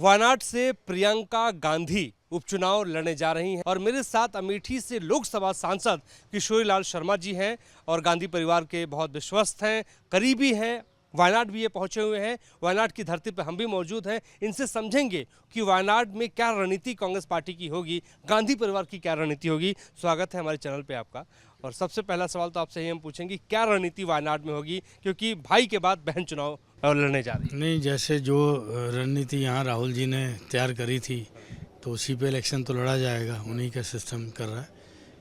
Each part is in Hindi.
वायनाड से प्रियंका गांधी उपचुनाव लड़ने जा रही हैं और मेरे साथ अमेठी से लोकसभा सांसद किशोरीलाल शर्मा जी हैं और गांधी परिवार के बहुत विश्वस्त हैं, करीबी हैं। वायनाड भी ये पहुंचे हुए हैं। वायनाड की धरती पर हम भी मौजूद हैं। इनसे समझेंगे कि वायनाड में क्या रणनीति कांग्रेस पार्टी की होगी, गांधी परिवार की क्या रणनीति होगी। स्वागत है हमारे चैनल पे आपका। और सबसे पहला सवाल तो आपसे ही हम पूछेंगे, क्या रणनीति वायनाड में होगी, क्योंकि भाई के बाद बहन चुनाव लड़ने जा रही है। नहीं, जैसे जो रणनीति यहाँ राहुल जी ने तैयार करी थी तो उसी पे इलेक्शन तो लड़ा जाएगा, उन्हीं का सिस्टम कर रहा है,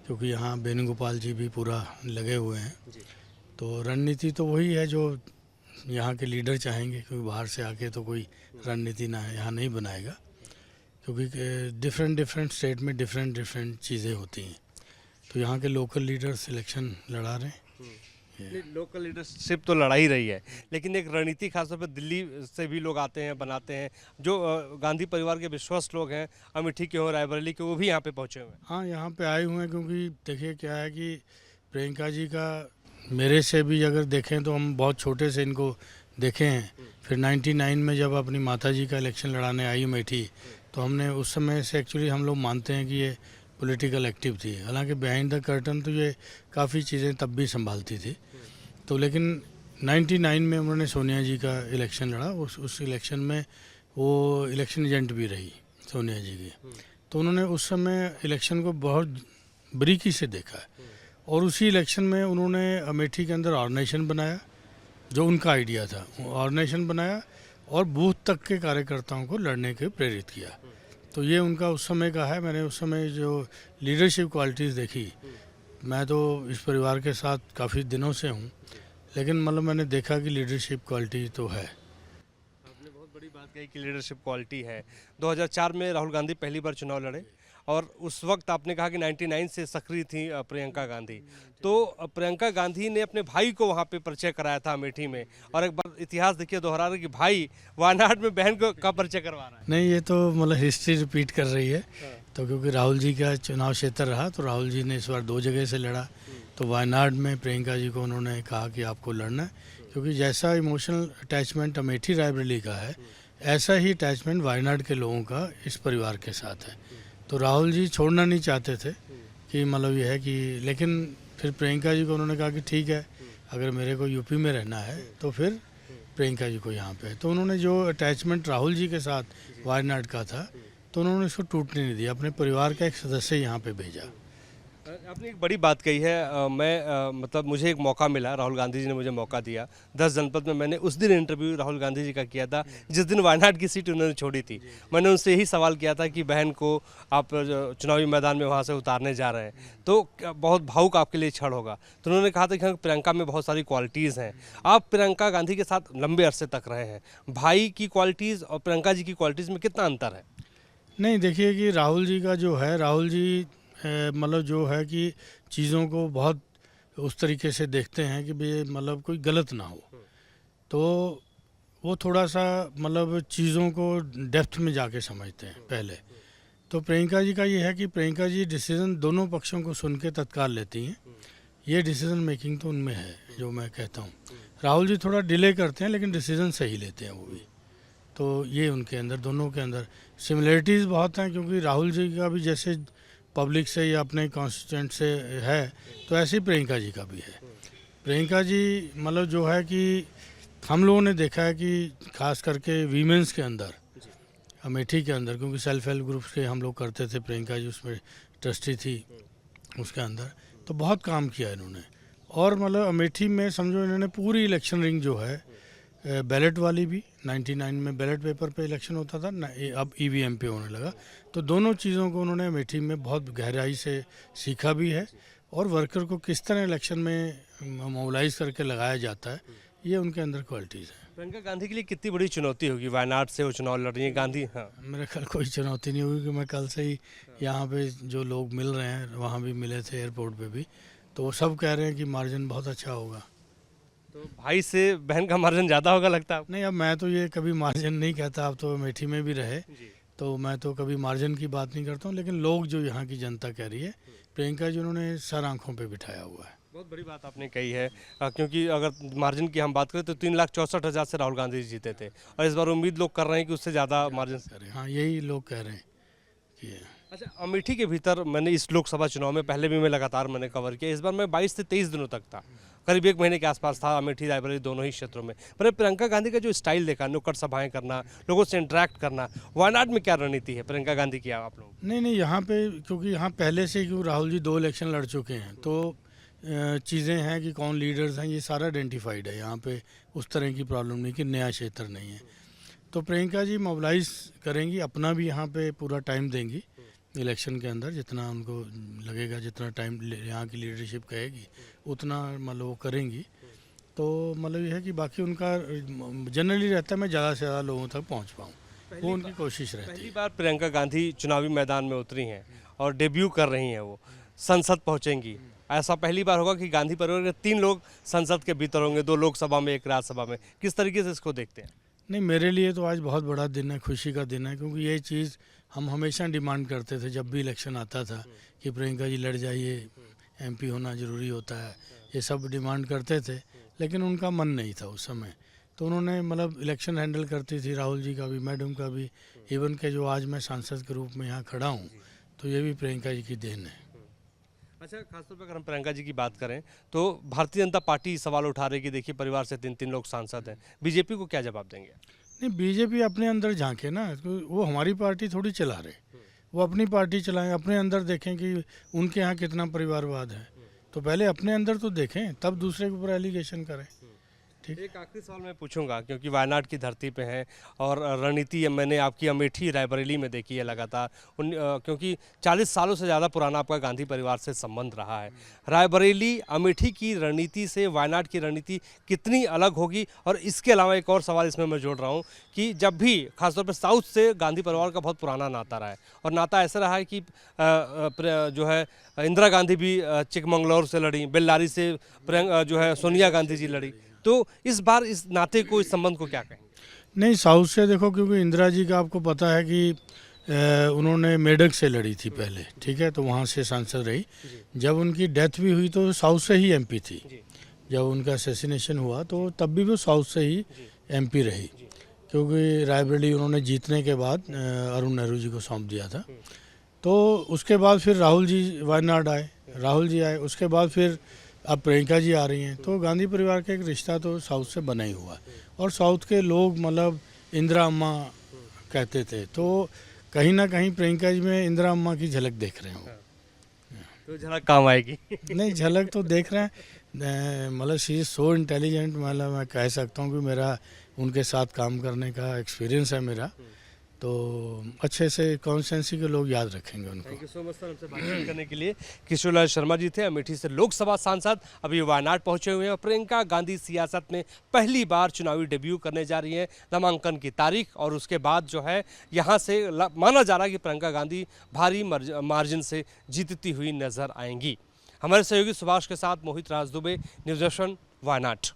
क्योंकि यहाँ वेणुगोपाल जी भी पूरा लगे हुए हैं। तो रणनीति तो वही है जो यहाँ के लीडर चाहेंगे, क्योंकि बाहर से आके तो कोई रणनीति ना यहाँ नहीं बनाएगा, क्योंकि डिफरेंट स्टेट में डिफरेंट चीज़ें होती हैं। तो यहाँ के लोकल लीडर्स इलेक्शन लड़ा रहे हैं। लोकल लीडरशिप तो लड़ा ही रही है, लेकिन एक रणनीति खासतौर पर दिल्ली से भी लोग आते हैं, बनाते हैं। जो गांधी परिवार के विश्वस्त लोग हैं, अमेठी के हो, रायबरेली के, वो भी यहाँ पे पहुँचे हुए हैं। हाँ, यहाँ पे आए हुए हैं, क्योंकि देखिए क्या है कि प्रियंका जी का मेरे से भी अगर देखें तो हम बहुत छोटे से इनको देखे हैं। फिर 99 में जब अपनी माता जी का इलेक्शन लड़ाने आई अमेठी, तो हमने उस समय से एक्चुअली हम लोग मानते हैं कि ये पॉलिटिकल एक्टिव थी। हालांकि बिहाइंड द कर्टन तो ये काफ़ी चीज़ें तब भी संभालती थी। तो लेकिन 99 में उन्होंने सोनिया जी का इलेक्शन लड़ा। उस इलेक्शन में वो इलेक्शन एजेंट भी रही सोनिया जी की। तो उन्होंने उस समय इलेक्शन को बहुत बारीकी से देखा है, और उसी इलेक्शन में उन्होंने अमेठी के अंदर ऑर्गेनाइजेशन बनाया, जो उनका आइडिया था। ऑर्गेनाइजेशन बनाया और बूथ तक के कार्यकर्ताओं को लड़ने के प्रेरित किया। तो ये उनका उस समय का है। मैंने उस समय जो लीडरशिप क्वालिटीज़ देखी, मैं तो इस परिवार के साथ काफ़ी दिनों से हूँ, लेकिन मतलब मैंने देखा कि लीडरशिप क्वालिटी तो है। आपने बहुत बड़ी बात कही कि लीडरशिप क्वालिटी है। 2004 में राहुल गांधी पहली बार चुनाव लड़े, और उस वक्त आपने कहा कि 99 से सक्रिय थी प्रियंका गांधी। तो प्रियंका गांधी ने अपने भाई को वहाँ पे परिचय कराया था अमेठी में, और एक बार इतिहास देखिए दोहरा रहे कि भाई वायनाड में बहन को का परिचय करवा रहा है। नहीं, ये तो मतलब हिस्ट्री रिपीट कर रही है। तो क्योंकि राहुल जी का चुनाव क्षेत्र रहा, तो राहुल जी ने इस बार 2 जगह से लड़ा। तो वायनाड में प्रियंका जी को उन्होंने कहा कि आपको लड़ना है, क्योंकि जैसा इमोशनल अटैचमेंट अमेठी रायबरेली का है, ऐसा ही अटैचमेंट वायनाड के लोगों का इस परिवार के साथ है। तो राहुल जी छोड़ना नहीं चाहते थे कि मतलब ये है कि, लेकिन फिर प्रियंका जी को उन्होंने कहा कि ठीक है, अगर मेरे को यूपी में रहना है तो फिर प्रियंका जी को यहाँ पे है। तो उन्होंने जो अटैचमेंट राहुल जी के साथ वायनाड का था, तो उन्होंने इसको टूटने नहीं दिया, अपने परिवार का एक सदस्य यहाँ पे भेजा। आपने एक बड़ी बात कही है। मतलब मुझे एक मौका मिला, राहुल गांधी जी ने मुझे मौका दिया 10 जनपद में। मैंने उस दिन इंटरव्यू राहुल गांधी जी का किया था जिस दिन वायनाड की सीट उन्होंने छोड़ी थी। मैंने उनसे यही सवाल किया था कि बहन को आप चुनावी मैदान में वहाँ से उतारने जा रहे हैं, तो बहुत भावुक आपके लिए क्षण होगा। तो उन्होंने कहा था कि प्रियंका में बहुत सारी क्वालिटीज़ हैं। आप प्रियंका गांधी के साथ लंबे अरसे तक रहे हैं, भाई की क्वालिटीज़ और प्रियंका जी की क्वालिटीज़ में कितना अंतर है? नहीं, देखिए कि राहुल जी का जो है, राहुल जी मतलब जो है कि चीज़ों को बहुत उस तरीके से देखते हैं कि भाई मतलब कोई गलत ना हो। तो वो थोड़ा सा मतलब चीज़ों को डेप्थ में जाके समझते हैं पहले। तो प्रियंका जी का ये है कि प्रियंका जी डिसीज़न दोनों पक्षों को सुन के तत्काल लेती हैं। ये डिसीज़न मेकिंग तो उनमें है, जो मैं कहता हूँ। राहुल जी थोड़ा डिले करते हैं, लेकिन डिसीज़न सही लेते हैं वो भी। तो ये उनके अंदर, दोनों के अंदर सिमिलरिटीज़ बहुत हैं, क्योंकि राहुल जी का भी जैसे पब्लिक से या अपने कॉन्स्टिट्यूंट से है, तो ऐसे ही प्रियंका जी का भी है। प्रियंका जी मतलब जो है कि हम लोगों ने देखा है कि खास करके वीमेंस के अंदर, अमेठी के अंदर, क्योंकि सेल्फ हेल्प ग्रुप्स के हम लोग करते थे, प्रियंका जी उसमें ट्रस्टी थी उसके अंदर, तो बहुत काम किया इन्होंने। और मतलब अमेठी में समझो इन्होंने पूरी इलेक्शन रिंग जो है, बैलेट वाली भी 99 में बैलेट पेपर पे इलेक्शन होता था ना, अब ईवीएम पे होने लगा। तो दोनों चीज़ों को उन्होंने अमेठी में बहुत गहराई से सीखा भी है, और वर्कर को किस तरह इलेक्शन में मोबिलाइज करके लगाया जाता है, ये उनके अंदर क्वालिटीज़ है। प्रियंका गांधी के लिए कितनी बड़ी चुनौती होगी, वायनाड से वो चुनाव लड़ रही है गांधी? हाँ, मेरे ख्याल कोई चुनौती नहीं होगी, कि मैं कल से ही यहाँ पे जो लोग मिल रहे हैं, वहाँ भी मिले थे एयरपोर्ट पे भी, तो वो सब कह रहे हैं कि मार्जिन बहुत अच्छा होगा। तो भाई से बहन का मार्जिन ज़्यादा होगा लगता है आपको? नहीं, अब मैं तो ये कभी मार्जिन नहीं कहता, अब तो अमेठी में भी रहे, तो मैं तो कभी मार्जिन की बात नहीं करता हूँ। लेकिन लोग जो यहाँ की जनता कह रही है, प्रियंका जी उन्होंने सर आंखों पे बिठाया हुआ है। बहुत बड़ी बात आपने कही है क्योंकि अगर मार्जिन की हम बात करें तो 3,64,000 से राहुल गांधी जी जीते थे और इस बार उम्मीद लोग कर रहे हैं कि उससे ज़्यादा मार्जिन। हाँ, यही लोग कह रहे हैं कि अच्छा, अमेठी के भीतर मैंने इस लोकसभा चुनाव में पहले भी मैं लगातार मैंने कवर किया, इस बार मैं 22 से 23 दिनों तक था, करीब एक महीने के आसपास था अमेठी रायबरेली दोनों ही क्षेत्रों में। पर प्रियंका गांधी का जो स्टाइल देखा, नुक्कड़ सभाएं करना, लोगों से इंटरेक्ट करना, वायनाड में क्या रणनीति है प्रियंका गांधी की आप लोगों की? नहीं, यहाँ पे क्योंकि यहाँ पहले से क्यों राहुल जी 2 इलेक्शन लड़ चुके हैं, तो चीज़ें हैं कि कौन लीडर्स हैं, ये सारा आइडेंटिफाइड है। यहाँ पे उस तरह की प्रॉब्लम नहीं कि नया क्षेत्र नहीं है। तो प्रियंका जी मोबिलाइज करेंगी, अपना भी यहाँ पे पूरा टाइम देंगी इलेक्शन के अंदर, जितना उनको लगेगा, जितना टाइम यहाँ की लीडरशिप कहेगी उतना मतलब वो करेंगी। तो मतलब ये है कि बाकी उनका जनरली रहता है मैं ज़्यादा से ज़्यादा लोगों तक पहुँच पाऊँ, वो उनकी कोशिश रहती पहली है। बार प्रियंका गांधी चुनावी मैदान में उतरी हैं और डेब्यू कर रही हैं, वो संसद पहुंचेंगी। ऐसा पहली बार होगा कि गांधी परिवार के 3 लोग संसद के भीतर होंगे, 2 लोकसभा में, 1 राज्यसभा में। किस तरीके से इसको देखते हैं? नहीं, मेरे लिए तो आज बहुत बड़ा दिन है, खुशी का दिन है, क्योंकि ये चीज़ हम हमेशा डिमांड करते थे जब भी इलेक्शन आता था कि प्रियंका जी लड़ जाइए, एमपी होना ज़रूरी होता है, ये सब डिमांड करते थे। लेकिन उनका मन नहीं था उस समय, तो उन्होंने मतलब इलेक्शन हैंडल करती थी, राहुल जी का भी, मैडम का भी, इवन के जो आज मैं सांसद के रूप में यहाँ खड़ा हूँ, तो ये भी प्रियंका जी की देन है। अच्छा, खासतौर पर अगर हम प्रियंका जी की बात करें तो भारतीय जनता पार्टी सवाल उठा रही है कि देखिए परिवार से 3-3 लोग सांसद हैं, बीजेपी को क्या जवाब देंगे? नहीं, बीजेपी अपने अंदर झांके ना, तो वो हमारी पार्टी थोड़ी चला रहे, वो अपनी पार्टी चलाएं, अपने अंदर देखें कि उनके यहाँ कितना परिवारवाद है। तो पहले अपने अंदर तो देखें, तब दूसरे के ऊपर एलिगेशन करें। ठीक। एक आखिरी सवाल मैं पूछूंगा क्योंकि वायनाड की धरती पे हैं और रणनीति मैंने आपकी अमेठी रायबरेली में देखी है लगातार क्योंकि 40 सालों से ज़्यादा पुराना आपका गांधी परिवार से संबंध रहा है। रायबरेली अमेठी की रणनीति से वायनाड की रणनीति कितनी अलग होगी? और इसके अलावा एक और सवाल इसमें मैं जोड़ रहा हूँ कि जब भी खासतौर पर साउथ से गांधी परिवार का बहुत पुराना नाता रहा है और नाता ऐसा रहा है कि जो है इंदिरा गांधी भी चिकमंगलौर से लड़ी, बेल्लारी से जो है सोनिया गांधी जी लड़ी, तो इस बार इस नाते को, इस संबंध को क्या कहेंगे? नहीं, साउथ से देखो, क्योंकि इंदिरा जी का आपको पता है कि उन्होंने मेडक से लड़ी थी पहले, ठीक है, तो वहाँ से सांसद रही। जब उनकी डेथ भी हुई तो साउथ से ही एमपी थी। जब उनका असैसिनेशन हुआ तो तब भी वो साउथ से ही एमपी रही, क्योंकि रायबरेली उन्होंने जीतने के बाद अरुण नेहरू जी को सौंप दिया था। तो उसके बाद फिर राहुल जी वायनाड आए, राहुल जी आए, उसके बाद फिर अब प्रियंका जी आ रही हैं। तो गांधी परिवार का एक रिश्ता तो साउथ से बना ही हुआ, और साउथ के लोग मतलब इंदिरा अम्मा कहते थे, तो कहीं ना कहीं प्रियंका जी में इंदिरा अम्मा की झलक देख रहे हो। तो झलक काम आएगी। नहीं, झलक तो देख रहे हैं, मतलब शी इज़ सो इंटेलिजेंट, मतलब मैं कह सकता हूँ कि मेरा उनके साथ काम करने का एक्सपीरियंस है मेरा, तो अच्छे से कॉन्स्टिट्यूंसी के लोग याद रखेंगे उनको। Thank you so much sir हमसे बातचीत करने के लिए। किशोरलाल शर्मा जी थे अमेठी से लोकसभा सांसद, अभी वायनाड पहुंचे हुए हैं। प्रियंका गांधी सियासत में पहली बार चुनावी डेब्यू करने जा रही हैं। नामांकन की तारीख और उसके बाद जो है यहाँ से माना जा रहा है कि प्रियंका गांधी भारी मार्जिन से जीतती हुई नजर आएंगी। हमारे सहयोगी सुभाष के साथ मोहित राज दुबे, न्यूज़ नेशन, वायनाड।